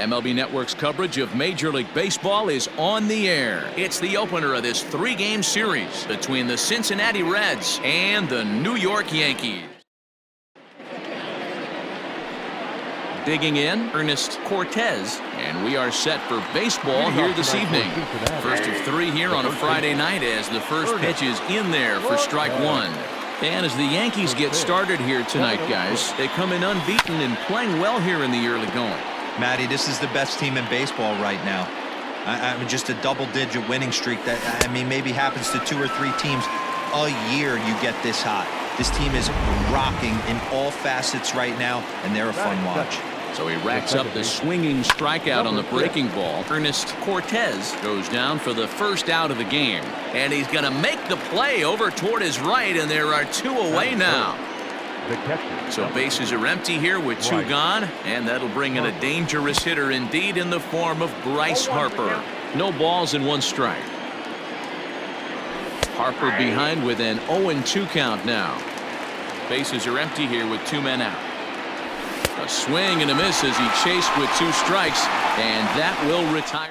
MLB Network's coverage of Major League Baseball is on the air. It's the opener of this three-game series between the Cincinnati Reds and the New York Yankees. Digging in, Ernest Cortez, and we are set for baseball here this evening. First of three here on a Friday night as the first pitch is in there for strike one. And as the Yankees get started here tonight, guys, they come in unbeaten and playing well here in the early going. Matty, this is the best team in baseball right now. I mean, just a double-digit winning streak that, I mean, maybe happens to 2 or 3 teams a year you get this hot. This team is rocking in all facets right now, and they're a fun watch. So he racks up the swinging strikeout on the breaking ball. Ernest Cortez goes down for the first out of the game. And he's going to make the play over toward his right, and there are 2 away now. So bases are empty here with 2 gone, and that'll bring in a dangerous hitter indeed in the form of Bryce Harper. No balls and 1 strike. Harper behind with an 0-2 count now. Bases are empty here with 2 men out. A swing and a miss as he chased with 2 strikes, and that will retire.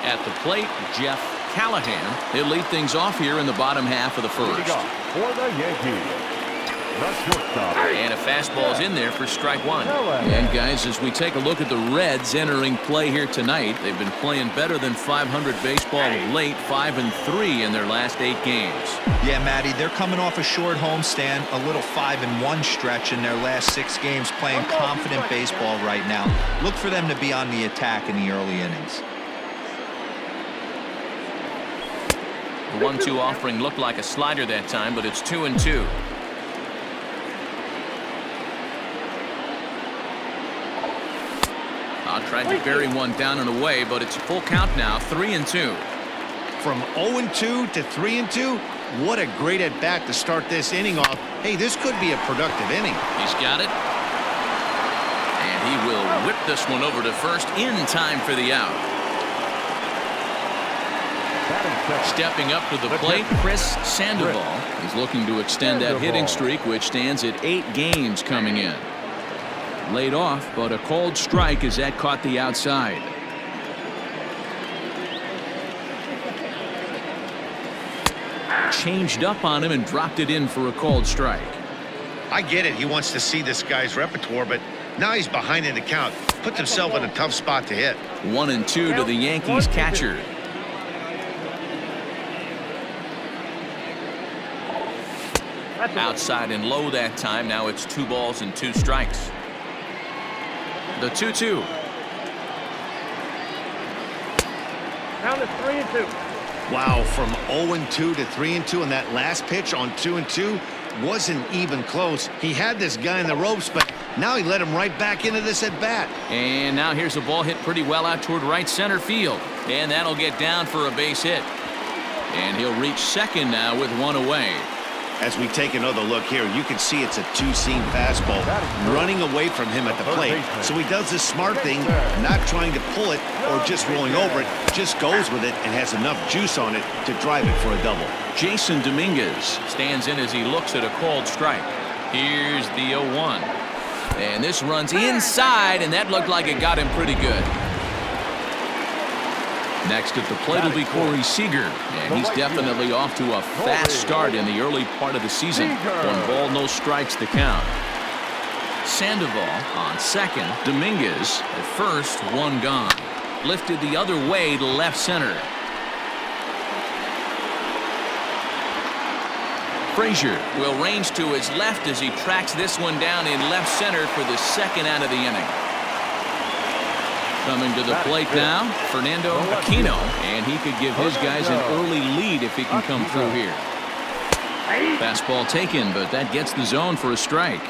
At the plate, Jeff Callahan. He'll lead things off here in the bottom half of the first. For the Yankees, the shortstop. And a fastball's in there for strike 1. And guys, as we take a look at the Reds entering play here tonight, they've been playing better than 500 baseball of late, 5-3 in their last 8 games. Yeah, Matty, they're coming off a short homestand, a little 5-1 stretch in their last 6 games, playing confident baseball right now. Look for them to be on the attack in the early innings. The 1-2 offering looked like a slider that time, but it's 2-2. Tried to bury one down and away, but it's a full count now, 3-2. From 0-2 to 3-2, what a great at-bat to start this inning off. Hey, this could be a productive inning. He's got it. And he will whip this one over to first in time for the out. Stepping up to the plate, Chris Sandoval. He's looking to extend that hitting streak, which stands at 8 games coming in. Laid off, but a cold strike as that caught the outside. Changed up on him and dropped it in for a cold strike. I get it. He wants to see this guy's repertoire, but now he's behind in the count. Puts himself in a tough spot to hit. 1-2 to the Yankees catcher. Outside and low that time. Now it's 2 balls and 2 strikes. The 2-2. Count is 3-2. Wow, from 0-2 to 3-2, and that last pitch on 2-2 wasn't even close. He had this guy in the ropes, but now he let him right back into this at bat. And now here's a ball hit pretty well out toward right center field, and that'll get down for a base hit. And he'll reach second now with 1 away. As we take another look here, you can see it's a 2-seam fastball running away from him at the plate. So he does this smart thing, not trying to pull it or just rolling over it, just goes with it and has enough juice on it to drive it for a double. Jason Dominguez stands in as he looks at a called strike. Here's the 0-1. And this runs inside, and that looked like it got him pretty good. Next at the plate will be Corey Seager, and he's definitely off to a fast start in the early part of the season. 1 ball, no strikes to count. Sandoval on second. Dominguez at first, 1 gone. Lifted the other way to left center. Frazier will range to his left as he tracks this one down in left center for the 2nd out of the inning. Coming to the plate now, Fernando Aquino, and he could give his guys an early lead if he can come through here. Fastball taken, but that gets the zone for a strike.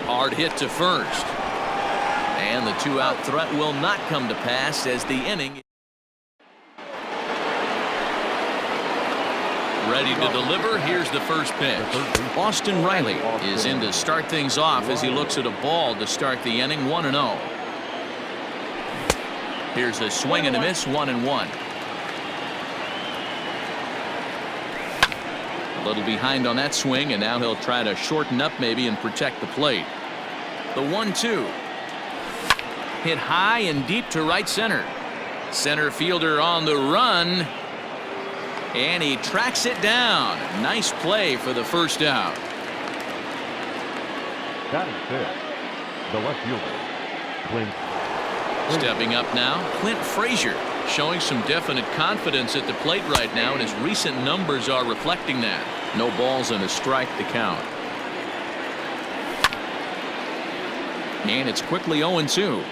Hard hit to first. And the 2-out threat will not come to pass as the inning. Ready to deliver. Here's the first pitch. Austin Riley is in to start things off as he looks at a ball to start the inning. 1-0. Here's a swing and a miss. 1-1. A little behind on that swing, and now he'll try to shorten up maybe and protect the plate. The 1-2. Hit high and deep to right center. Center fielder on the run. And he tracks it down. Nice play for the first out. Batting fifth, the left fielder, Clint. Stepping up now, Clint Frazier, showing some definite confidence at the plate right now, and his recent numbers are reflecting that. No balls and a strike to count. And it's quickly 0-2.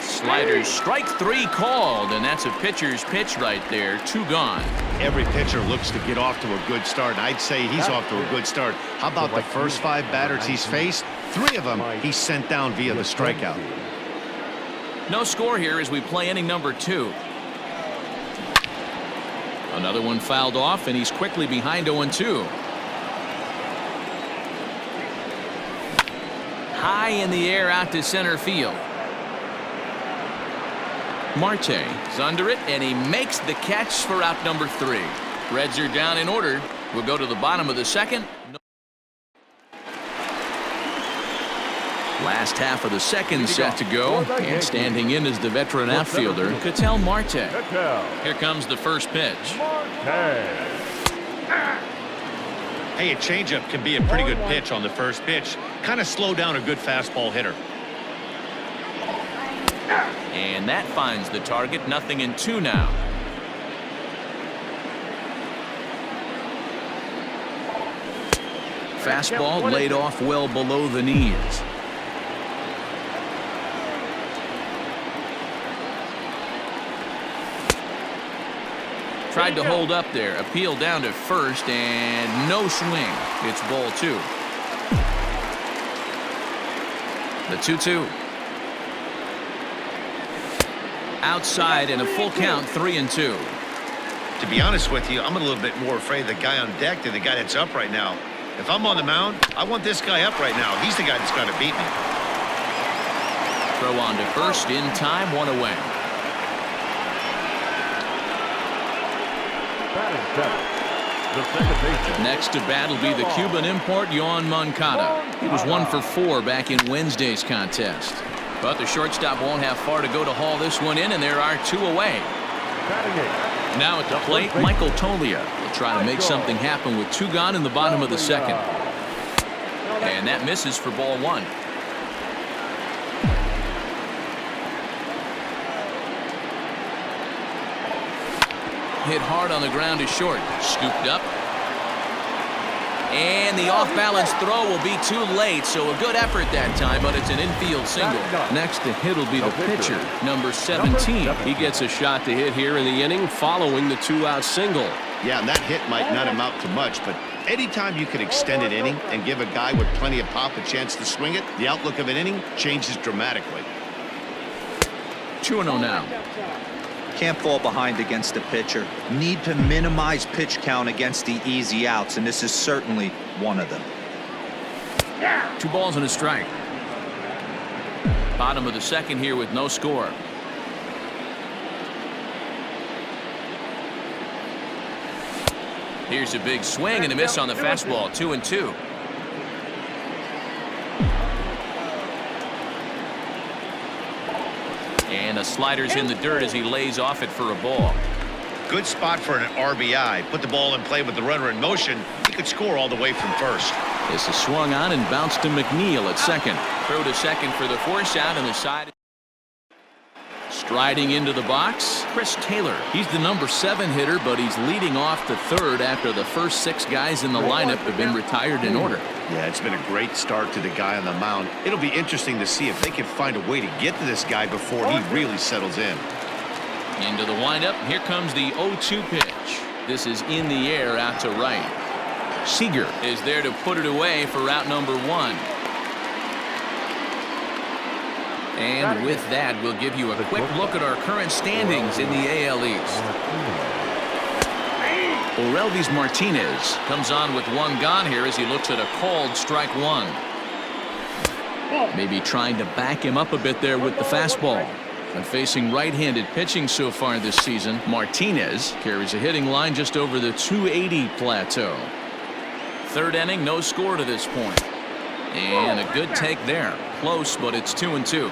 Sliders, strike 3 called, and that's a pitcher's pitch right there. 2 gone. Every pitcher looks to get off to a good start, and I'd say he's off to a good start. How about the first 5 batters he's faced? 3 of them he's sent down via the strikeout. No score here as we play inning number 2. Another one fouled off, and he's quickly behind 0-2. High in the air out to center field. Marte is under it, and he makes the catch for out number 3. Reds are down in order. We'll go to the bottom of the second. Last half of the second set to go, and standing in is the veteran outfielder, Ketel Marte. Here comes the first pitch. Hey, a changeup can be a pretty good pitch on the first pitch. Kind of slow down a good fastball hitter. And that finds the target. 0-2 now. Fastball laid off well below the knees. Tried to hold up there. Appeal down to first, and no swing. It's ball 2. The 2-2. Outside and a full count. 3-2. To be honest with you, I'm a little bit more afraid of the guy on deck than the guy that's up right now. If I'm on the mound, I want this guy up right now. He's the guy that's got to beat me. Throw on to first in time. 1 away. Next to bat will be the Cuban import Yoan Moncada. He was 1 for 4 back in Wednesday's contest. But the shortstop won't have far to go to haul this one in, and there are 2 away. Now at the plate, Michael Tolia will try to make something happen with 2 gone in the bottom of the second. And that misses for ball 1. Hit hard on the ground to short. Scooped up. And the off-balance throw will be too late, so a good effort that time, but it's an infield single. Next to hit will be the pitcher, number 17. He gets a shot to hit here in the inning following the 2-out single. Yeah, and that hit might not amount to much, but anytime you can extend an inning and give a guy with plenty of pop a chance to swing it, the outlook of an inning changes dramatically. 2-0 now. Can't fall behind against the pitcher. Need to minimize pitch count against the easy outs, and this is certainly one of them. 2 balls and a strike. Bottom of the second here with no score. Here's a big swing and a miss on the fastball. 2-2. And the slider's in the dirt as he lays off it for a ball. Good spot for an RBI. Put the ball in play with the runner in motion. He could score all the way from first. This is swung on and bounced to McNeil at second. Throw to second for the force out, and the side. Striding into the box, Chris Taylor. He's the number 7 hitter, but he's leading off to third after the first 6 guys in the lineup have been retired in order. Yeah, it's been a great start to the guy on the mound. It'll be interesting to see if they can find a way to get to this guy before he really settles in. Into the windup. Here comes the 0-2 pitch. This is in the air out to right. Seager is there to put it away for route number 1. And with that, we'll give you a quick look at our current standings in the AL East. Orelvis Martinez comes on with 1 gone here as he looks at a called strike 1. Maybe trying to back him up a bit there with the fastball. And facing right-handed pitching so far this season, Martinez carries a hitting line just over the 280 plateau. Third inning, no score to this point. And a good take there. Close, but it's 2-2.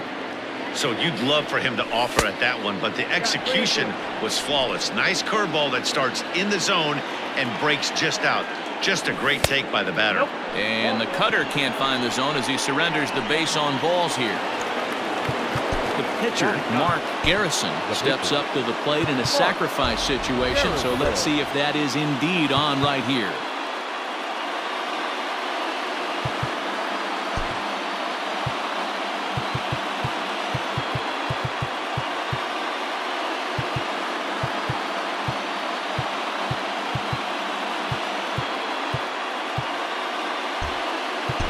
So you'd love for him to offer at that one, but the execution was flawless. Nice curveball that starts in the zone and breaks just out. Just a great take by the batter. And the cutter can't find the zone as he surrenders the base on balls here. The pitcher, Mark Garrison, steps up to the plate in a sacrifice situation, so let's see if that is indeed on right here.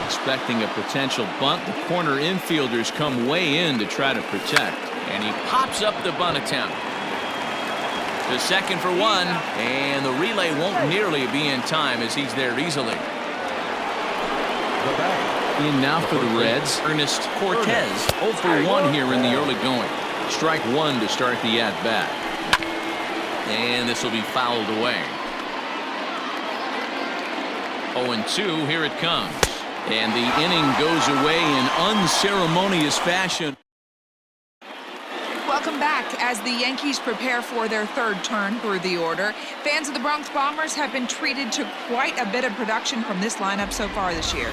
Expecting a potential bunt, the corner infielders come way in to try to protect, and he pops up the bunt attempt. To second for one, and the relay won't nearly be in time as he's there easily. In now for the Reds, Ernest Cortez, 0 for 1 here in the early going. Strike one to start the at-bat. And this will be fouled away. 0-2, here it comes. And the inning goes away in unceremonious fashion. Welcome back as the Yankees prepare for their third turn through the order. Fans of the Bronx Bombers have been treated to quite a bit of production from this lineup so far this year.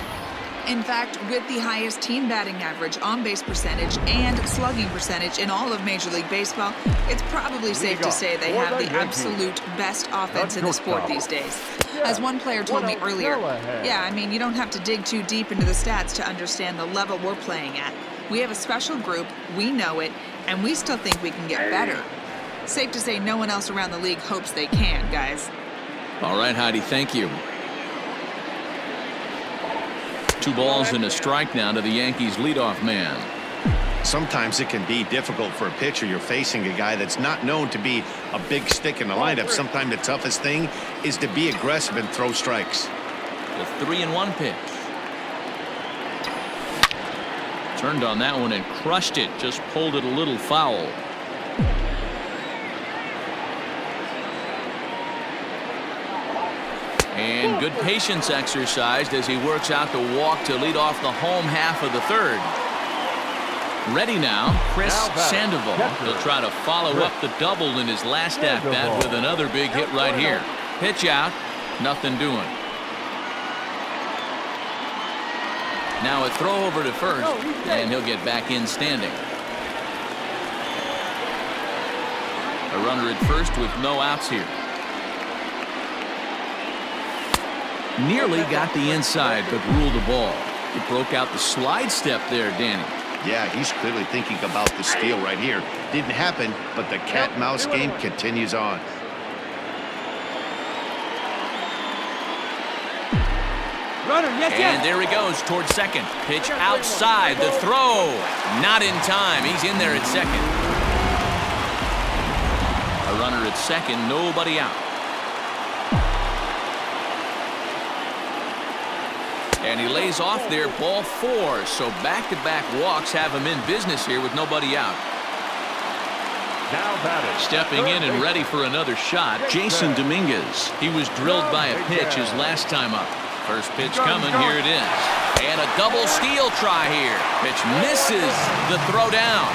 In fact, with the highest team batting average, on-base percentage, and slugging percentage in all of Major League Baseball, it's probably safe to say they have the absolute best offense in the sport these days. As one player told me earlier, yeah, I mean, you don't have to dig too deep into the stats to understand the level we're playing at. We have a special group, we know it, and we still think we can get better. Safe to say no one else around the league hopes they can, guys. All right, Heidi, thank you. 2 balls and a strike now to the Yankees leadoff man. Sometimes it can be difficult for a pitcher. You're facing a guy that's not known to be a big stick in the lineup. Sometimes the toughest thing is to be aggressive and throw strikes. The 3-1 pitch. Turned on that one and crushed it. Just pulled it a little foul. And good patience exercised as he works out the walk to lead off the home half of the third. Ready now, Chris Sandoval. He'll try to follow up the double in his last at-bat with another big hit right here. Pitch out, nothing doing. Now a throw over to first, and he'll get back in standing. A runner at first with no outs here. Nearly got the inside, but ruled the ball. He broke out the slide step there, Danny. Yeah, he's clearly thinking about the steal right here. Didn't happen, but the cat-mouse game continues on. And there he goes towards second. Pitch outside. The throw. Not in time. He's in there at second. A runner at second. Nobody out. And he lays off there, ball 4. So back-to-back walks have him in business here with nobody out. Stepping in and ready for another shot, Jason Dominguez. He was drilled by a pitch his last time up. First pitch coming, here it is. And a double steal try here. Pitch misses the throw down.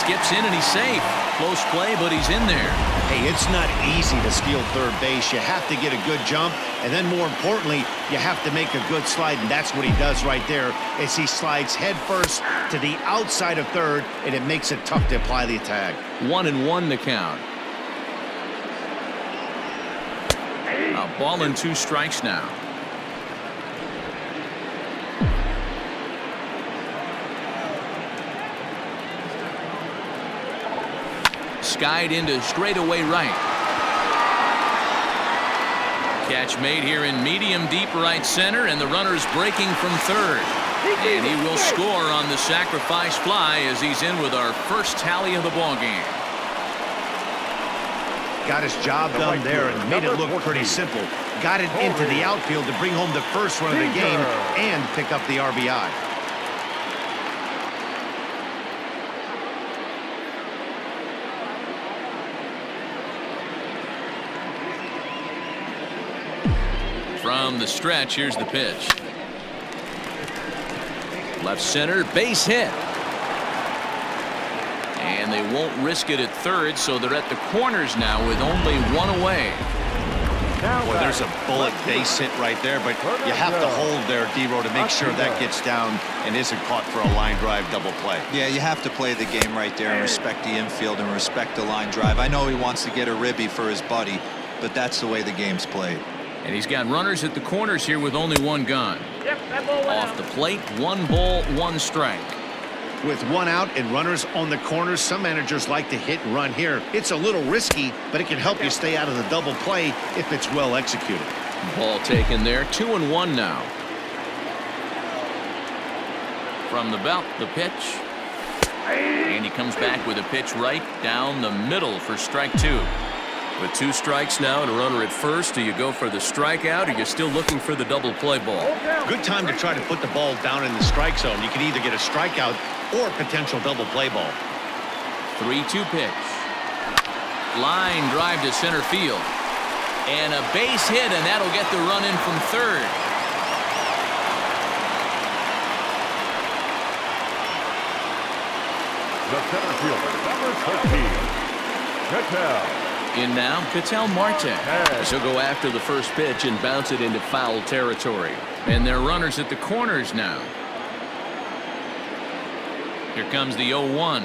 Skips in and he's safe. Close play, but he's in there. Hey, it's not easy to steal third base. You have to get a good jump, and then more importantly, you have to make a good slide, and that's what he does right there as he slides head first to the outside of third, and it makes it tough to apply the tag. 1-1 to count. A ball and 2 strikes now. Skied into straightaway right. Catch made here in medium deep right center, and the runner's breaking from third. And he will score on the sacrifice fly as he's in with our first tally of the ball game. Got his job done there and made it look pretty simple. Got it into the outfield to bring home the first run of the game and pick up the RBI. From the stretch, here's the pitch. Left center, base hit. And they won't risk it at third, so they're at the corners now with only one away. Well, there's a bullet base hit right there, but you have to hold there, D-Row, to make sure that gets down and isn't caught for a line drive double play. Yeah, you have to play the game right there and respect the infield and respect the line drive. I know he wants to get a ribby for his buddy, but that's the way the game's played. And he's got runners at the corners here with only one gone. Off the plate, 1 ball, 1 strike. With 1 out and runners on the corners, some managers like to hit and run here. It's a little risky, but it can help you stay out of the double play if it's well executed. Ball taken there, 2-1 now. From the belt, the pitch. And he comes back with a pitch right down the middle for strike 2. With 2 strikes now and a runner at first, do you go for the strikeout or you're still looking for the double play ball? Good time to try to put the ball down in the strike zone. You can either get a strikeout or potential double play ball. 3-2 pitch. Line drive to center field. And a base hit, and that'll get the run in from third. The center fielder, number 13, Cattell. In now, Cattell Marte. He'll go after the first pitch and bounce it into foul territory. And they're runners at the corners now. Here comes the 0-1.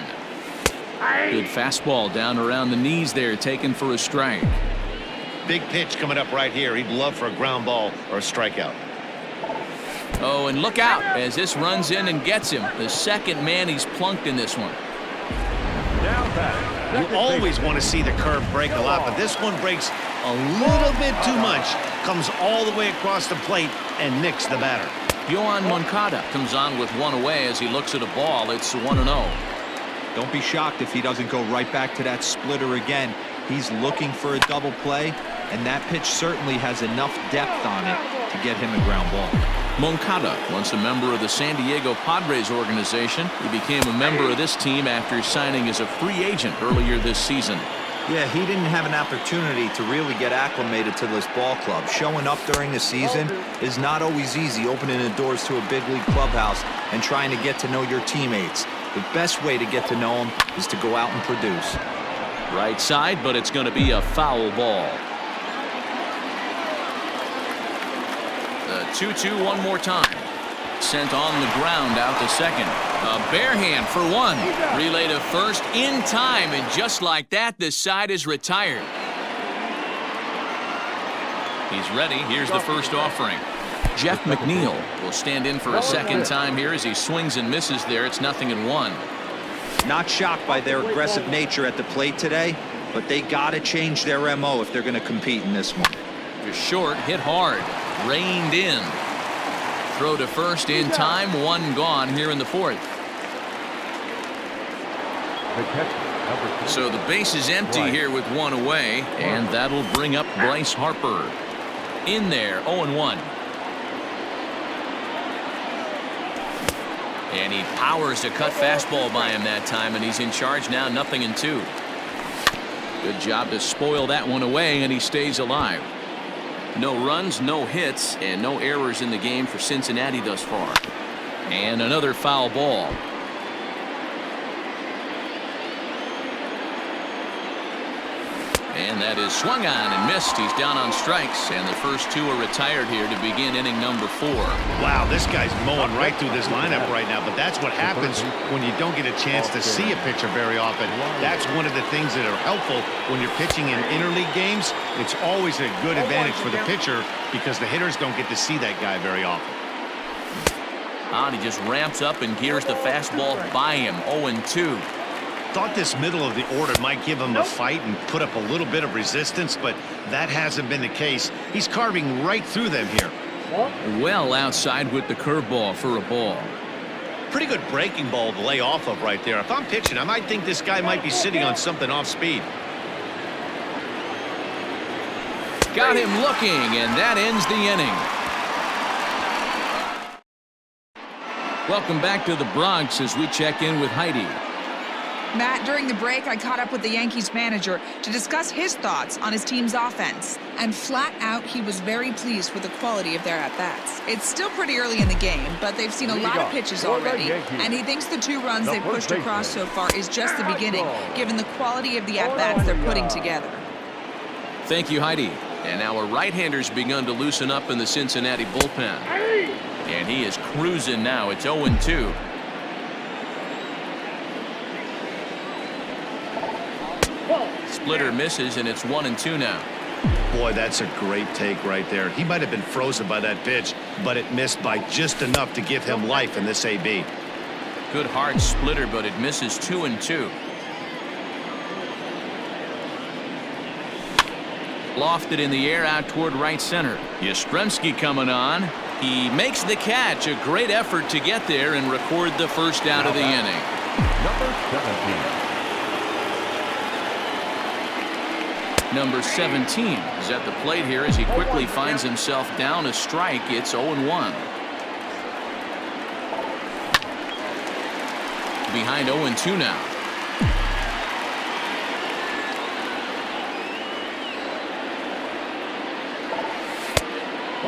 Good fastball down around the knees there, taken for a strike. Big pitch coming up right here. He'd love for a ground ball or a strikeout. Oh, and look out as this runs in and gets him. The second man he's plunked in this one. You always want to see the curve break a lot, but this one breaks a little bit too much. Comes all the way across the plate and nicks the batter. Yohan Moncada comes on with 1 away as he looks at a ball. It's 1-0. Don't be shocked if he doesn't go right back to that splitter again. He's looking for a double play, and that pitch certainly has enough depth on it to get him a ground ball. Moncada, once a member of the San Diego Padres organization, he became a member of this team after signing as a free agent earlier this season. Yeah, he didn't have an opportunity to really get acclimated to this ball club. Showing up during the season is not always easy, opening the doors to a big league clubhouse and trying to get to know your teammates. The best way to get to know them is to go out and produce. Right side, but it's going to be a foul ball. The 2-2 one more time. Sent on the ground out to second. A bare hand for 1. Relay to first in time, and just like that, this side is retired. He's ready. Here's the first offering. Jeff McNeil will stand in for a second time here as he swings and misses there. It's 0-1. Not shocked by their aggressive nature at the plate today, but they got to change their MO if they're going to compete in this one. Just short, hit hard, reined in. Throw to first in time, 1 gone here in the 4th. So the base is empty here with 1 away, and that'll bring up Bryce Harper. In there, 0-1. And he powers a cut fastball by him that time, and he's in charge now, 0-2. Good job to spoil that one away, and he stays alive. No runs, no hits, and no errors in the game for Cincinnati thus far. And another foul ball. And that is swung on and missed. He's down on strikes, and the first 2 are retired here to begin inning number 4. Wow, this guy's mowing right through this lineup right now, but that's what happens when you don't get a chance to see a pitcher very often. That's one of the things that are helpful when you're pitching in interleague games. It's always a good advantage for the pitcher because the hitters don't get to see that guy very often. And he just ramps up and gears the fastball by him, 0-2. Thought this middle of the order might give him a fight and put up a little bit of resistance, but that hasn't been the case. He's carving right through them here. Well outside with the curveball for a ball. Pretty good breaking ball to lay off of right there. If I'm pitching, I might think this guy might be sitting on something off speed. Got him looking, and that ends the inning. Welcome back to the Bronx as we check in with Heidi. Matt, during the break, I caught up with the Yankees manager to discuss his thoughts on his team's offense. And flat out, he was very pleased with the quality of their at-bats. It's still pretty early in the game, but they've seen a lot of pitches already. And he thinks the 2 runs they've pushed across so far is just the beginning, given the quality of the at-bats they're putting together. Thank you, Heidi. And our right-hander's begun to loosen up in the Cincinnati bullpen. And he is cruising now. It's 0-2. Splitter misses, and it's 1-2 now. Boy, that's a great take right there. He might have been frozen by that pitch, but it missed by just enough to give him life in this AB. Good hard splitter, but it misses 2-2. Lofted in the air out toward right center. Yastrzemski coming on. He makes the catch. A great effort to get there and record the first out of the inning. Number 17. Number 17 is at the plate here as he quickly finds himself down a strike. It's 0-1. Behind 0-2 now.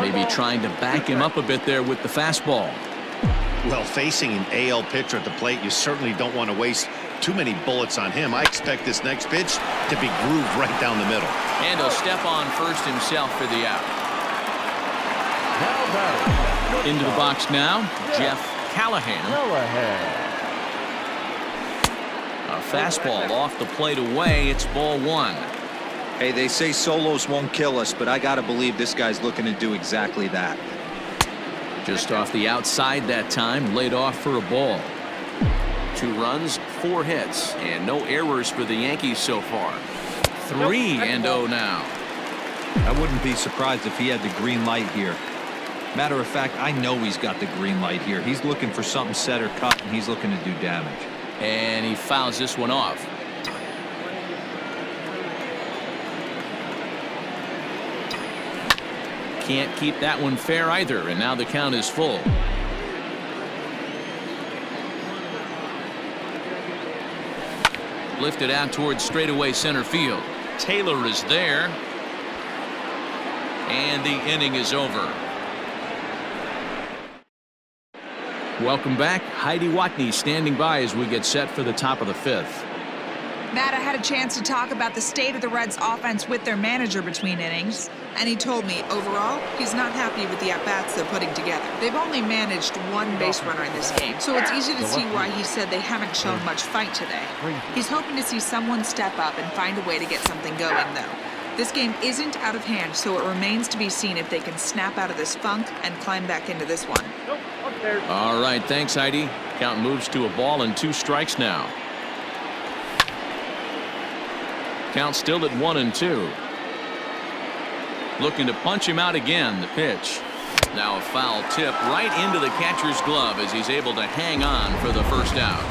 Maybe trying to back him up a bit there with the fastball. Well, facing an AL pitcher at the plate, you certainly don't want to waste too many bullets on him. I expect this next pitch to be grooved right down the middle. And he'll step on first himself for the out. Into the box now, Jeff Callahan. A fastball off the plate away. It's ball 1. Hey, they say solos won't kill us, but I got to believe this guy's looking to do exactly that. Just off the outside that time, laid off for a ball. 2 runs, 4 hits, and no errors for the Yankees so far. 3-0 now. I wouldn't be surprised if he had the green light here. Matter of fact, I know he's got the green light here. He's looking for something set or cut, and he's looking to do damage. And he fouls this one off. Can't keep that one fair either, and now the count is full. Lifted out towards straightaway center field. Taylor is there. And the inning is over. Welcome back. Heidi Watney standing by as we get set for the top of the 5th. Matt, I had a chance to talk about the state of the Reds offense with their manager between innings, and he told me overall he's not happy with the at-bats they're putting together. They've only managed 1 base runner in this game, so it's easy to see why he said they haven't shown much fight today. He's hoping to see someone step up and find a way to get something going, though. This game isn't out of hand, so it remains to be seen if they can snap out of this funk and climb back into this one. All right, thanks, Heidi. Count moves to a ball and 2 strikes now. Count still at 1-2. Looking to punch him out again. The pitch. Now a foul tip right into the catcher's glove as he's able to hang on for the first out.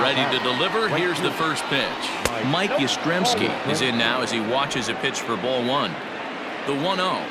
Ready to deliver. Here's the first pitch. Mike Yastrzemski is in now as he watches a pitch for ball 1. The 1-0.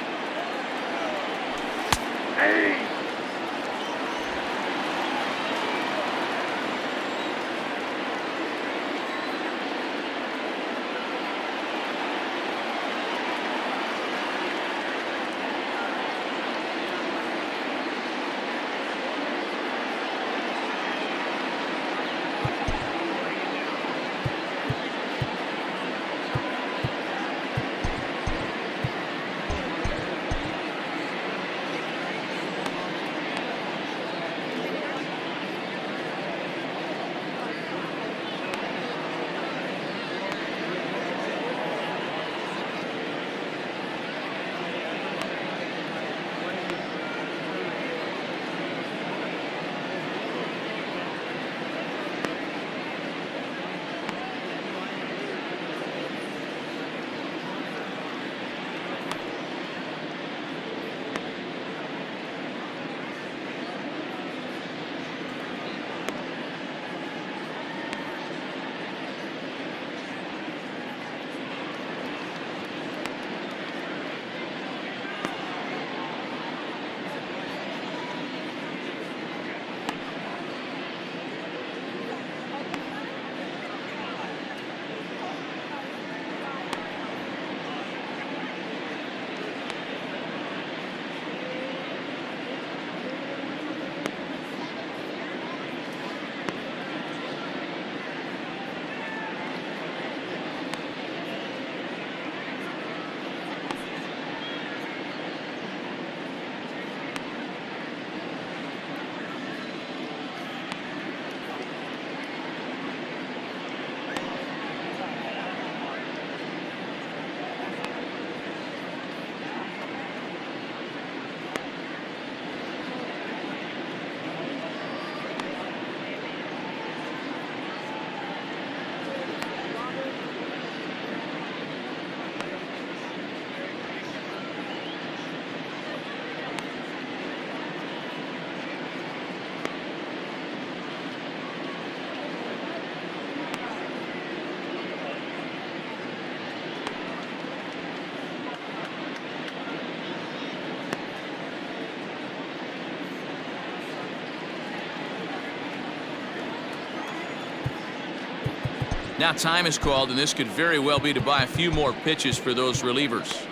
Now time is called, and this could very well be to buy a few more pitches for those relievers.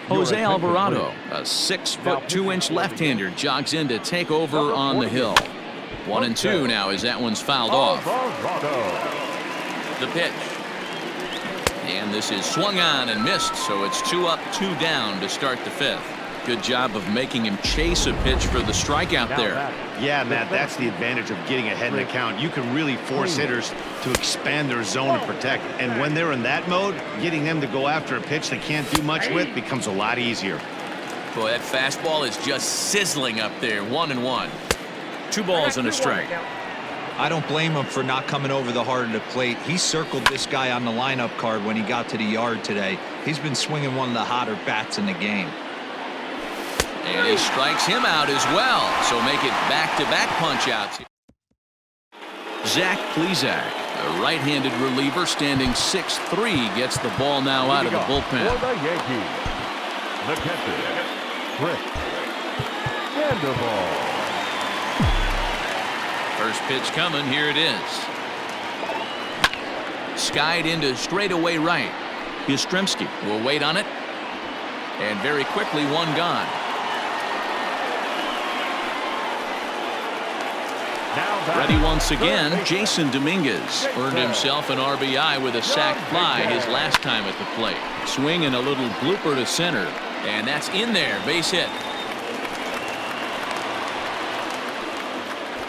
Jose Alvarado, a 6'2" left-hander, jogs in to take over on the hill. 1-2 now as that one's fouled off. The pitch. And this is swung on and missed, so it's 2 up, 2 down to start the 5th. Good job of making him chase a pitch for the strikeout there. Yeah, Matt, that's the advantage of getting ahead in the count. You can really force hitters to expand their zone and protect. And when they're in that mode, getting them to go after a pitch they can't do much with becomes a lot easier. Boy, that fastball is just sizzling up there. 1-1. 2 balls and a strike. I don't blame him for not coming over the heart of the plate. He circled this guy on the lineup card when he got to the yard today. He's been swinging one of the hotter bats in the game. And he strikes him out as well. So make it back-to-back punch-outs. Zach Plesac, a right-handed reliever standing 6'3", gets the ball now out of the bullpen. For the Yankees, the catcher, Chris Sandoval. First pitch coming. Here it is. Skied into straightaway right. Yastrzemski will wait on it. And very quickly, one gone. Ready once again, Jason Dominguez earned himself an RBI with a sac fly his last time at the plate. Swing and a little blooper to center. And that's in there. Base hit.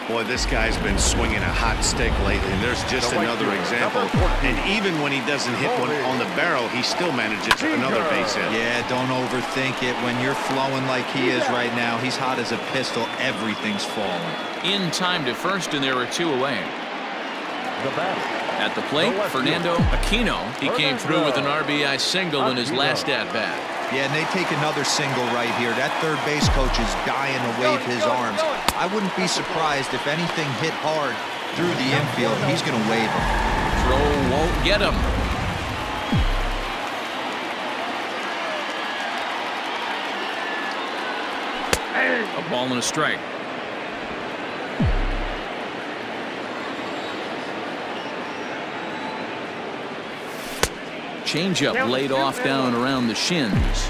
Boy, this guy's been swinging a hot stick lately. There's just another example. And even when he doesn't hit one on the barrel, he still manages another base hit. Yeah, don't overthink it. When you're flowing like he is right now, he's hot as a pistol. Everything's falling. In time to first, and there are 2 away. The batter. At the plate, Fernando Aquino. He came through with an RBI single in his last at-bat. Yeah, and they take another single right here. That third base coach is dying to wave his arms. I wouldn't be surprised if anything hit hard through the infield. He's going to wave them. Throw won't get him. A ball and a strike. Changeup laid off down around the shins.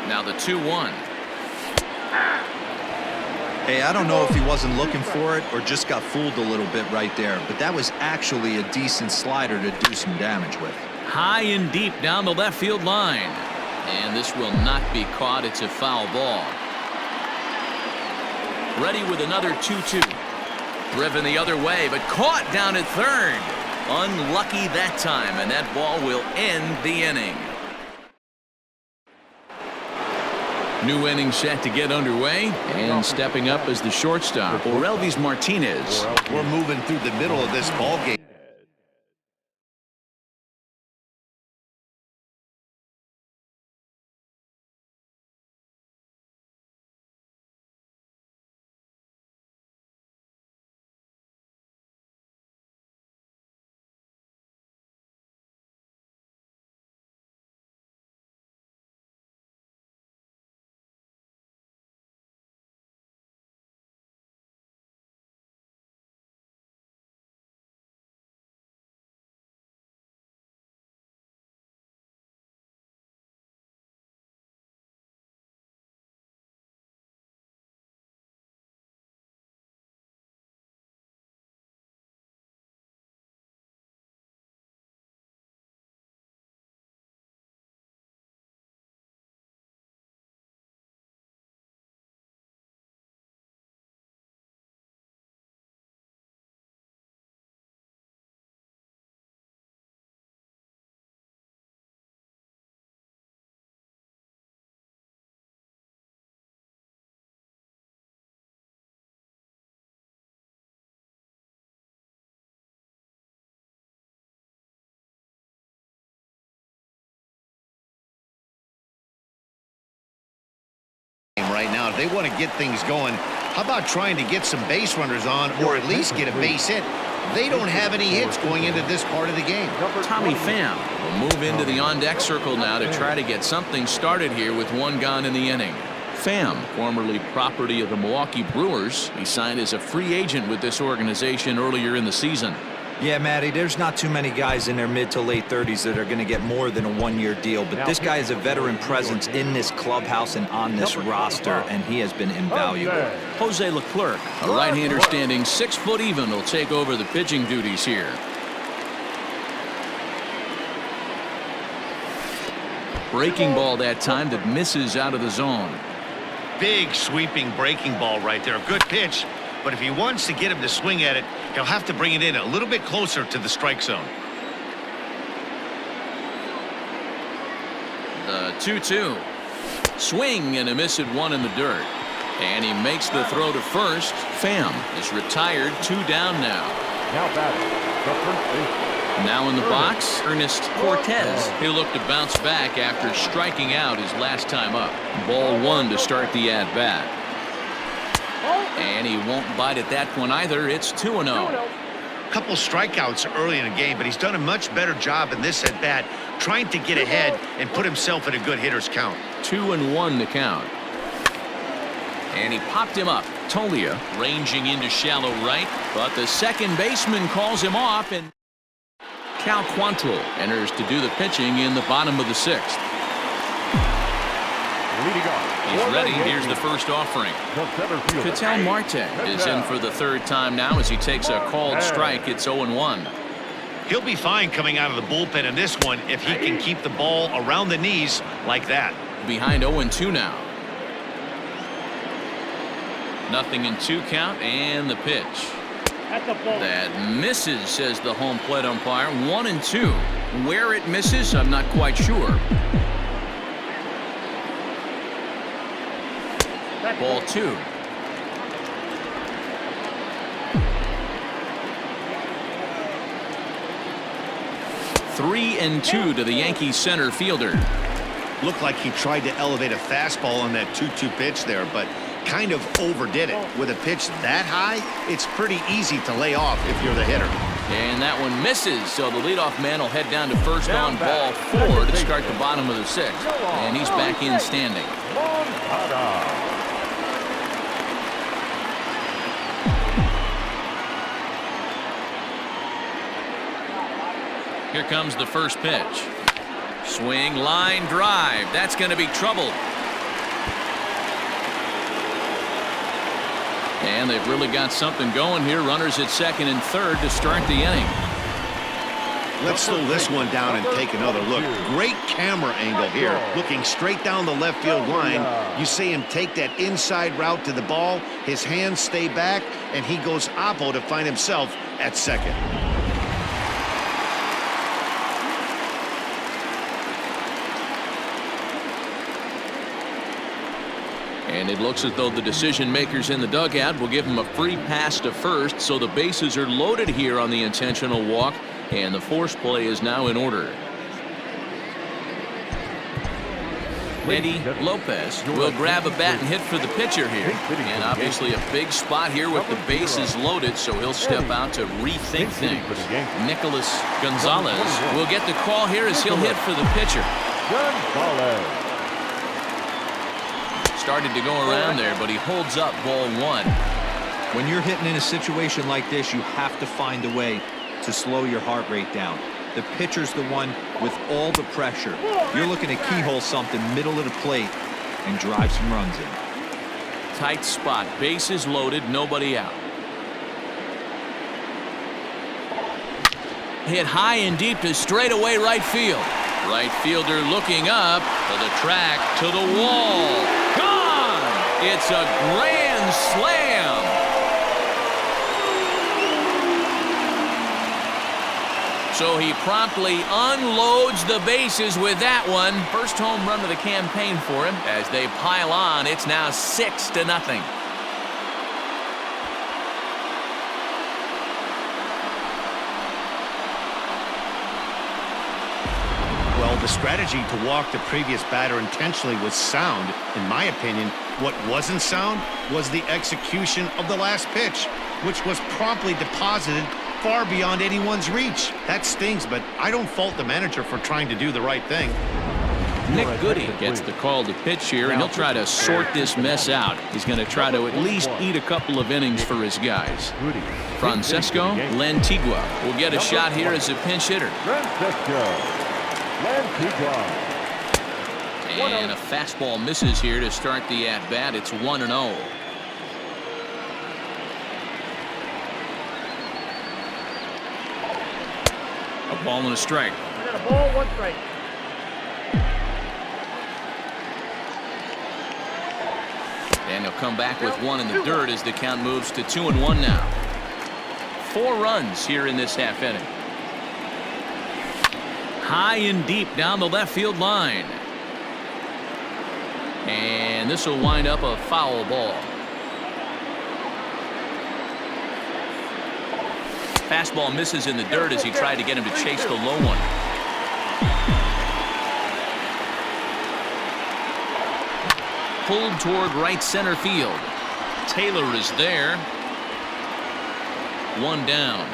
Now the 2-1. Hey, I don't know if he wasn't looking for it or just got fooled a little bit right there, but that was actually a decent slider to do some damage with. High and deep down the left field line. And this will not be caught. It's a foul ball. Ready with another 2-2. Driven the other way, but caught down at third. Unlucky that time, and that ball will end the inning. New inning set to get underway, and stepping up as the shortstop, Orelvis Martinez. We're moving through the middle of this ball game. Right now, if they want to get things going, how about trying to get some base runners on or at least get a base hit? They don't have any hits going into this part of the game. Tommy Pham will move into the on-deck circle now to try to get something started here with one gone in the inning. Pham, formerly property of the Milwaukee Brewers. He signed as a free agent with this organization earlier in the season. Yeah, Matty, there's not too many guys in their mid to late 30s that are going to get more than a one-year deal, but this guy is a veteran presence in this clubhouse and on this roster, and he has been invaluable. Jose Leclerc, a right-hander standing 6 foot even, will take over the pitching duties here. Breaking ball that time that misses out of the zone. Big sweeping breaking ball right there. Good pitch. But if he wants to get him to swing at it, he'll have to bring it in a little bit closer to the strike zone. The 2-2. Swing and a miss at one in the dirt. And he makes the throw to first. Pham is retired, 2 down now. Now batting, the first baseman. Now in the box, Ernest Cortez. He'll look to bounce back after striking out his last time up. Ball 1 to start the at-bat. And he won't bite at that one either. It's 2-0. Couple strikeouts early in the game, but he's done a much better job in this at-bat, trying to get ahead and put himself in a good hitter's count. 2-1 to count. And he popped him up. Tolia ranging into shallow right, but the second baseman calls him off, and Cal Quantrill enters to do the pitching in the bottom of the 6th. Leading off. He's ready. Here's the first offering. Ketel Marte is in for the 3rd time now as he takes a called strike. It's 0-1. He'll be fine coming out of the bullpen in this one if he can keep the ball around the knees like that. Behind 0-2 now. Nothing in 2 count, and the pitch. That misses, says the home plate umpire. 1-2. Where it misses, I'm not quite sure. Ball 2. Three and 2 to the Yankees center fielder. Looked like he tried to elevate a fastball on that 2-2 pitch there, but kind of overdid it. With a pitch that high, it's pretty easy to lay off if you're the hitter. And that one misses, so the leadoff man will head down to first on ball 4 to start the bottom of the 6th. And he's back in standing. Here comes the first pitch. Swing, line drive. That's going to be trouble. And they've really got something going here. Runners at 2nd and 3rd to start the inning. Let's slow this one down and take another look. Great camera angle here, looking straight down the left field line. You see him take that inside route to the ball. His hands stay back, and he goes oppo to find himself at 2nd. And it looks as though the decision makers in the dugout will give him a free pass to first, so the bases are loaded here on the intentional walk, and the force play is now in order. Eddie Lopez will grab a bat and hit for the pitcher here. And obviously a big spot here with the bases loaded, so he'll step out to rethink things. Nicholas Gonzalez will get the call here as he'll hit for the pitcher. Started to go around there, but he holds up ball 1. When you're hitting in a situation like this, you have to find a way to slow your heart rate down. The pitcher's the one with all the pressure. You're looking to keyhole something middle of the plate and drive some runs in. Tight spot, bases loaded, nobody out. Hit high and deep to straightaway right field. Right fielder looking up to the track, to the wall. Gone! It's a grand slam. So he promptly unloads the bases with that one. First home run of the campaign for him. As they pile on, it's now 6-0. Well, the strategy to walk the previous batter intentionally was sound. In my opinion, what wasn't sound was the execution of the last pitch, which was promptly deposited far beyond anyone's reach. That stings, but I don't fault the manager for trying to do the right thing. Nick Goody gets the call to pitch here, and he'll try to sort this mess out. He's going to try to at least eat a couple of innings for his guys. Francesco Lantigua will get a shot here as a pinch hitter. And a fastball misses here to start the at-bat. It's 1-0. A ball and a strike. We got a ball, 1 strike. And he'll come back with one in the dirt as the count moves to 2-1 now. 4 runs here in this half inning. High and deep down the left field line. And this will wind up a foul ball. Fastball misses in the dirt as he tried to get him to chase the low one. Pulled toward right center field. Taylor is there. 1 down.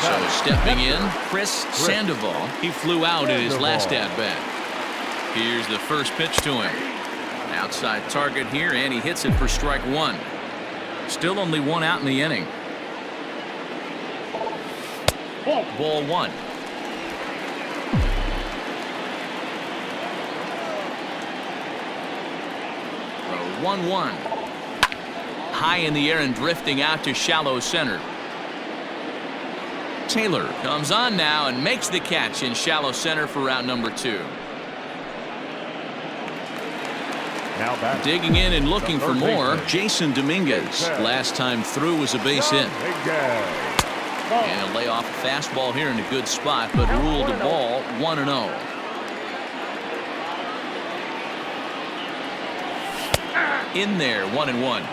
So stepping in, Chris Sandoval. He flew out in his last at-bat. Here's the first pitch to him. Outside target here, and he hits it for strike 1. Still only 1 out in the inning. Ball 1. The 1-1. High in the air and drifting out to shallow center. Taylor comes on now and makes the catch in shallow center for out number 2. Digging in and looking for more, Jason Dominguez. Last time through was a base hit. And he'll lay off a fastball here in a good spot, but ruled the ball 1-0. In there, 1-1.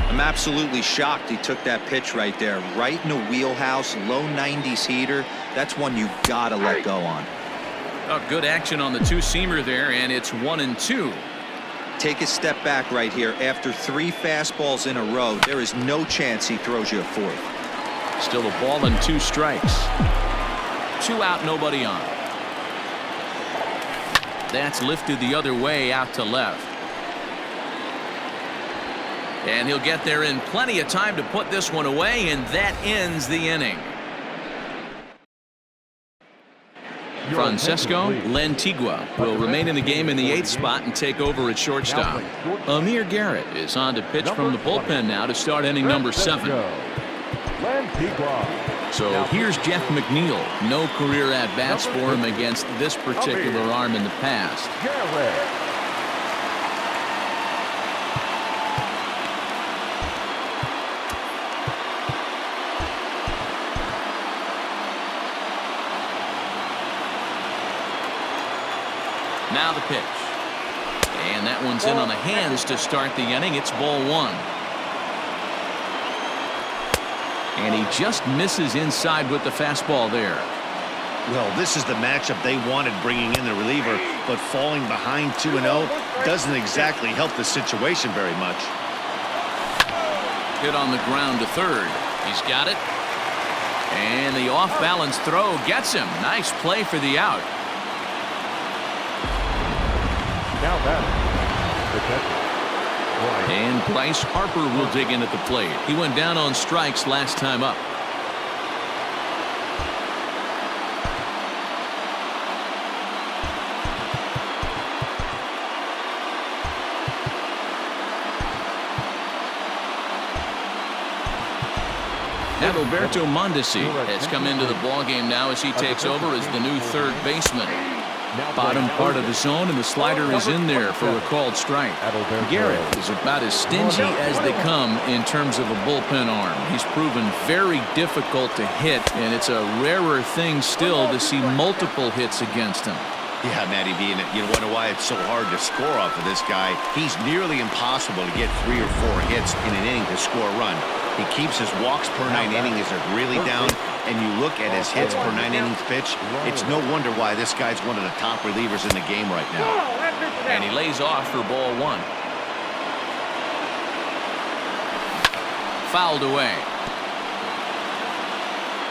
I'm absolutely shocked he took that pitch right there. Right in the wheelhouse, low 90s heater. That's one you gotta let go on. Oh, good action on the two-seamer there, and it's 1-2. Take a step back right here. After 3 fastballs in a row, there is no chance he throws you a 4th. Still a ball and 2 strikes. 2 out, nobody on. That's lifted the other way out to left. And he'll get there in plenty of time to put this one away, and that ends the inning. Francesco Lantigua will remain in the game in the 8th spot and take over at shortstop. Amir Garrett is on to pitch from the bullpen now to start inning number 7. So here's Jeff McNeil. No career at-bats for him against this particular arm in the past. Now the pitch. And that one's in on the hands to start the inning. It's ball 1. And he just misses inside with the fastball there. Well, this is the matchup they wanted, bringing in the reliever, but falling behind 2-0 doesn't exactly help the situation very much. Hit on the ground to third. He's got it. And the off-balance throw gets him. Nice play for the out. Now batting, the catcher. And Bryce Harper will dig in at the plate. He went down on strikes last time up. Adalberto Mondesi has come into the ballgame now as he takes over as the new third baseman. Bottom part of the zone, and the slider is in there for a called strike. Garrett is about as stingy as they come in terms of a bullpen arm. He's proven very difficult to hit, and it's a rarer thing still to see multiple hits against him. Yeah, Matty V, and you wonder why it's so hard to score off of this guy. He's nearly impossible to get 3 or 4 hits in an inning to score a run. He keeps his walks per 9 innings are really down, and you look at his hits per 9 innings pitch, it's no wonder why this guy's one of the top relievers in the game right now. And he lays off for ball 1. Fouled away.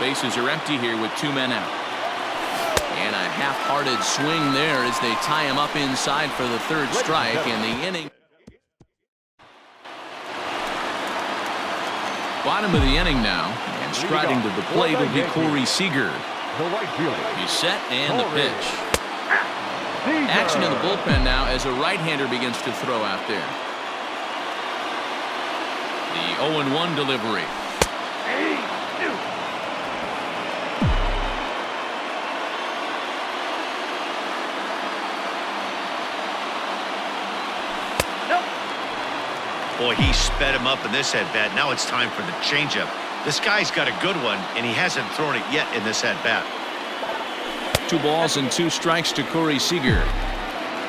Bases are empty here with 2 men out. And a half-hearted swing there as they tie him up inside for the 3rd strike in the inning. Bottom of the inning now, and striding to the plate will be Corey Seager. He's set and the pitch. Action in the bullpen now as a right-hander begins to throw out there. The 0-1 delivery. Boy, he sped him up in this at-bat. Now it's time for the changeup. This guy's got a good one, and he hasn't thrown it yet in this at-bat. 2 balls and 2 strikes to Corey Seager.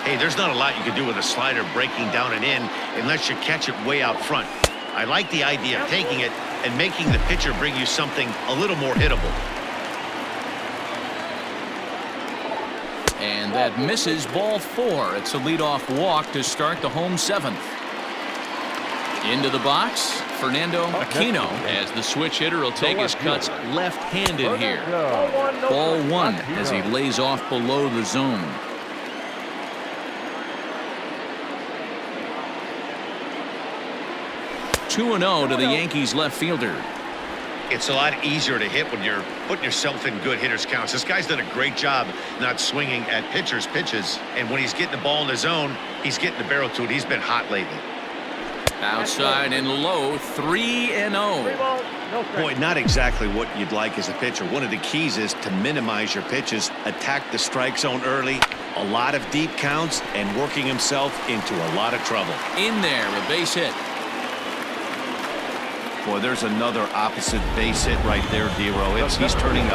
Hey, there's not a lot you can do with a slider breaking down and in unless you catch it way out front. I like the idea of taking it and making the pitcher bring you something a little more hittable. And that misses, ball 4. It's a leadoff walk to start the home 7th. Into the box, Fernando Aquino, as the switch hitter will take his cuts left-handed here. Ball 1 as he lays off below the zone. (2-0) to the Yankees left fielder. It's a lot easier to hit when you're putting yourself in good hitters counts. This guy's done a great job not swinging at pitchers' pitches, and when he's getting the ball in the zone, he's getting the barrel to it. He's been hot lately. Outside and low, 3-0. Boy, not exactly what you'd like as a pitcher. One of the keys is to minimize your pitches, attack the strike zone early, a lot of deep counts, and working himself into a lot of trouble. In there, a base hit. Boy, there's another opposite base hit right there, D-Row. He's turning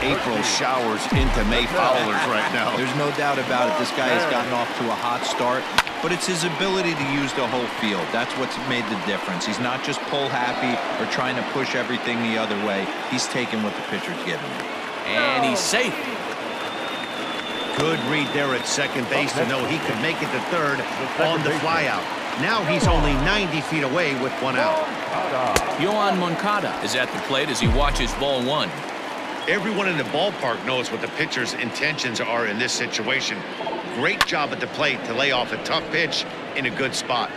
April showers into May foulers right now. There's no doubt about it. This guy has gotten off to a hot start, but it's his ability to use the whole field. That's what's made the difference. He's not just pull happy or trying to push everything the other way. He's taking what the pitcher's giving him. And he's safe. Good read there at second base to know he could make it to third on the flyout. Now he's only 90 feet away with 1 out. Yohan Moncada is at the plate as he watches ball 1. Everyone in the ballpark knows what the pitcher's intentions are in this situation. Great job at the plate to lay off a tough pitch in a good spot.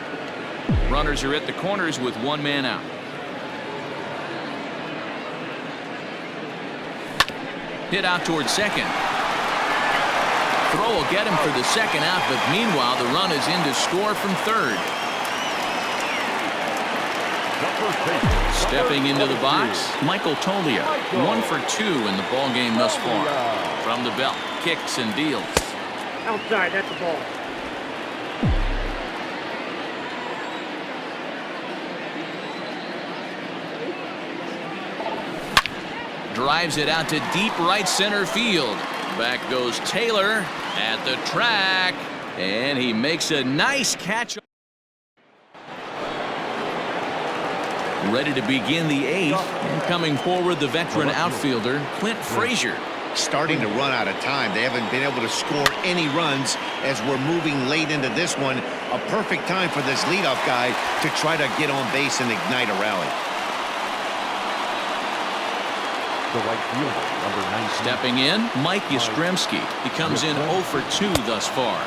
Runners are at the corners with 1 man out. Hit out towards second. Throw will get him for the 2nd out, but meanwhile the run is in to score from 3rd. Stepping into the box, Michael Tolia, 1 for 2 in the ball game thus far. From the belt, kicks and deals. Outside, that's the ball. Drives it out to deep right center field. Back goes Taylor at the track, and he makes a nice catch. Ready to begin the 8th, and coming forward the veteran outfielder Clint Frazier. Starting to run out of time. They haven't been able to score any runs as we're moving late into this one. A perfect time for this leadoff guy to try to get on base and ignite a rally. The right fielder, number 19. Stepping in, Mike Yastrzemski. He comes in 0 for 2 thus far.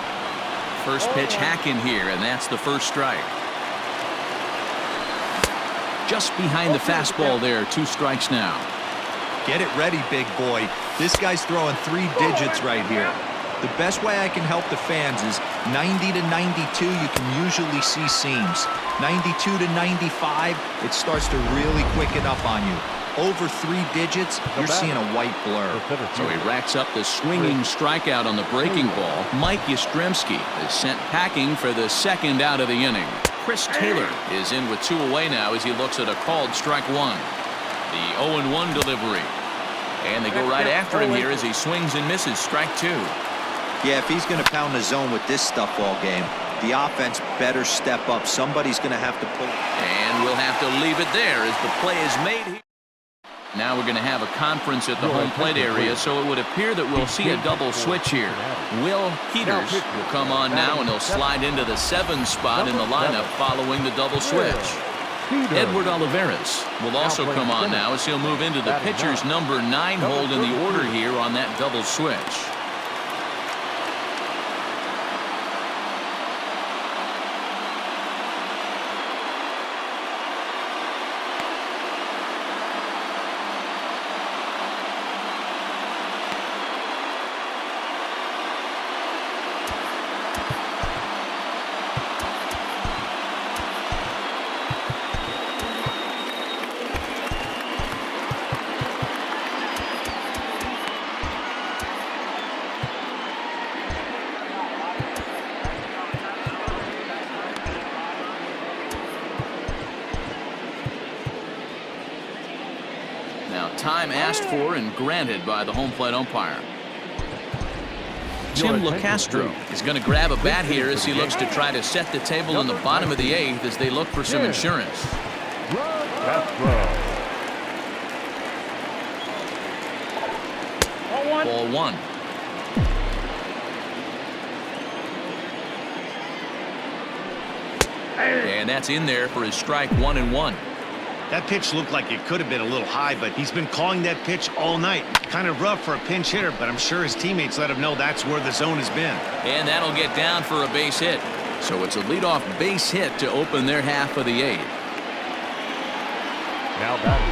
First pitch hack in here, and that's the 1st strike. Just behind the fastball there, 2 strikes now. Get it ready, big boy. This guy's throwing 3 digits right here. The best way I can help the fans is 90 to 92, you can usually see seams. 92 to 95, it starts to really quicken up on you. Over 3 digits, you're seeing a white blur. So he racks up the swinging strikeout on the breaking ball. Mike Yastrzemski is sent packing for the 2nd out of the inning. Chris Taylor is in with 2 away now as he looks at a called strike 1. The 0-1 delivery. And they go right after him here as he swings and misses strike 2. Yeah, if he's going to pound the zone with this stuff all game, the offense better step up. Somebody's going to have to pull. And we'll have to leave it there as the play is made here. Now we're going to have a conference at the home plate area, so it would appear that we'll see a double switch here. Will Peters will come on now, and he'll slide into the 7 spot in the lineup following the double switch. Edward Olivares will also come on now as he'll move into the pitcher's number 9 hold in the order here on that double switch. Time asked for and granted by the home plate umpire. Tim LaCastro is going to grab a bat here as he looks to try to set the table in the bottom of the 8th as they look for some insurance. Ball 1. And that's in there for his strike 1-1. That pitch looked like it could have been a little high, but he's been calling that pitch all night. Kind of rough for a pinch hitter, but I'm sure his teammates let him know that's where the zone has been. And that'll get down for a base hit. So it's a leadoff base hit to open their half of the 8th. Now batting,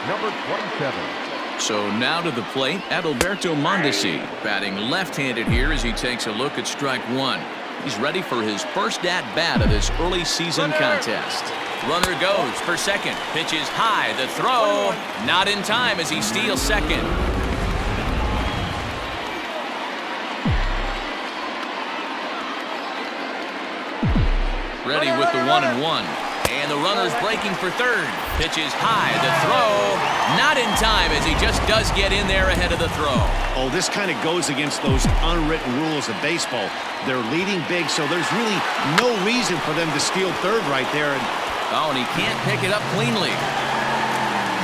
number 27. So now to the plate, Adalberto Mondesi, batting left-handed here as he takes a look at strike 1. He's ready for his first at-bat of this early season contest. Runner goes for second. Pitch is high. The throw not in time as he steals second. Ready with the 1-1. And the runner's breaking for third. Pitch is high. The throw not in time as he just does get in there ahead of the throw. Oh, this kind of goes against those unwritten rules of baseball. They're leading big, so there's really no reason for them to steal third right there. Oh, and he can't pick it up cleanly.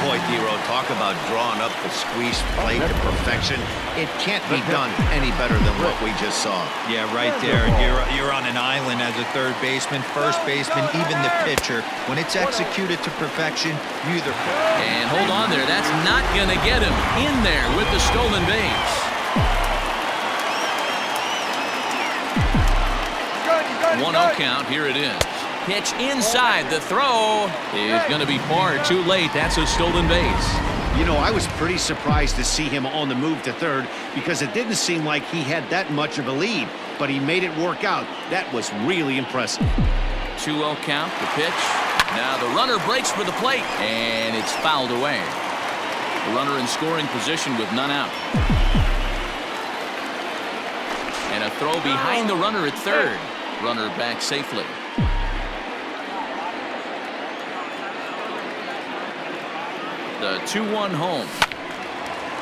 Boy, Dero, talk about drawing up the squeeze play to perfection. It can't be done any better than what we just saw. Yeah, right there. You're on an island as a third baseman, first baseman, even the pitcher. When it's executed to perfection, you either... And hold on there. That's not going to get him in there with the stolen base. 1-0 count. Here it is. Pitch inside. The throw is going to be far too late. That's a stolen base. You know, I was pretty surprised to see him on the move to third because it didn't seem like he had that much of a lead, but he made it work out. That was really impressive. 2-0 count. The pitch. Now the runner breaks for the plate, and it's fouled away. The runner in scoring position with none out. And a throw behind the runner at third. Runner back safely. The 2-1 home.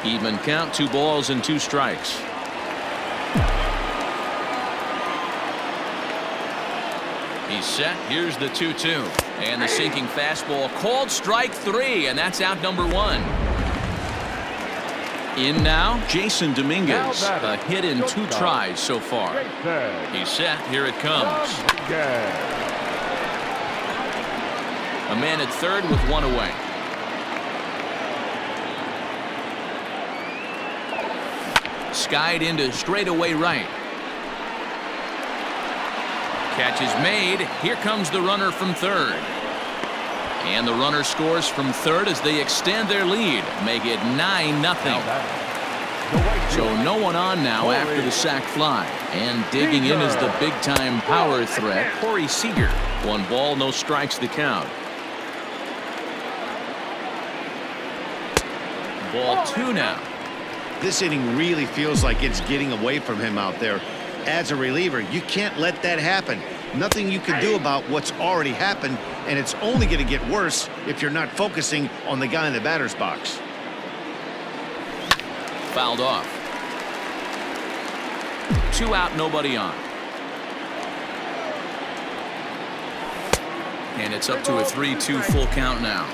Even count, 2 balls and 2 strikes. He's set. Here's the 2-2. And the sinking fastball called strike 3, and that's out number 1. In now, Jason Dominguez. A hit in 2 tries so far. He's set. Here it comes. A man at third with 1 away. Skied into straightaway right. Catch is made. Here comes the runner from third. And the runner scores from third as they extend their lead. Make it 9-0. So no one on now after the sac fly. And digging in is the big-time power threat, Corey Seager. 1 ball, no strikes to count. Ball 2 now. This inning really feels like it's getting away from him out there. As a reliever, you can't let that happen. Nothing you can do about what's already happened, and it's only going to get worse if you're not focusing on the guy in the batter's box. Fouled off. 2 out, nobody on. And it's up to a 3-2 full count now.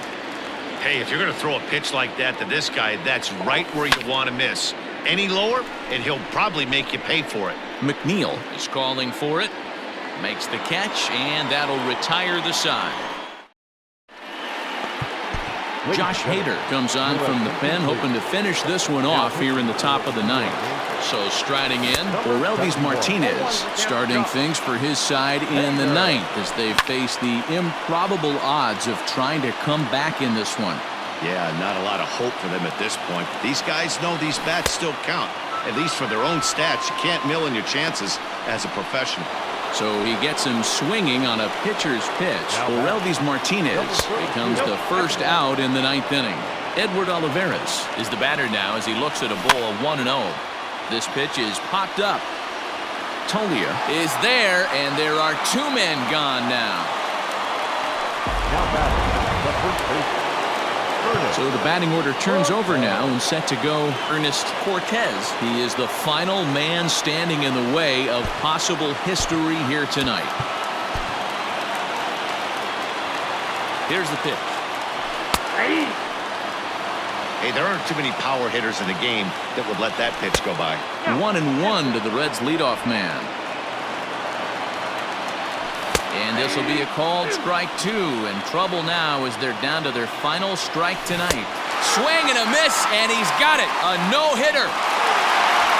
Hey, if you're going to throw a pitch like that to this guy, that's right where you want to miss. Any lower, and he'll probably make you pay for it. McNeil is calling for it. Makes the catch, and that'll retire the side. Josh Hader comes on from the pen, hoping to finish this one off here in the top of the ninth. So striding in, Orelvis Martinez starting things for his side in the ninth as they face the improbable odds of trying to come back in this one. Yeah, not a lot of hope for them at this point. These guys know these bats still count, at least for their own stats. You can't mill in your chances as a professional. So he gets him swinging on a pitcher's pitch. Orelvis Martinez becomes the first out in the ninth inning. Edward Olivares is the batter now as he looks at a ball of 1-0. This pitch is popped up. Tolia is there, and there are two men gone now. So the batting order turns over now and set to go Ernest Cortez. He is the final man standing in the way of possible history here tonight. Here's the pitch. Hey, there aren't too many power hitters in the game that would let that pitch go by. 1-1 to the Reds' leadoff man. And this will be a called strike two, and trouble now as they're down to their final strike tonight. Swing and a miss, and he's got it. A no-hitter.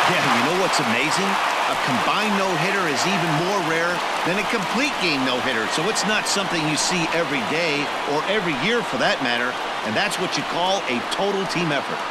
Yeah, you know what's amazing? A combined no-hitter is even more rare than a complete game no-hitter. So it's not something you see every day or every year for that matter. And that's what you call a total team effort.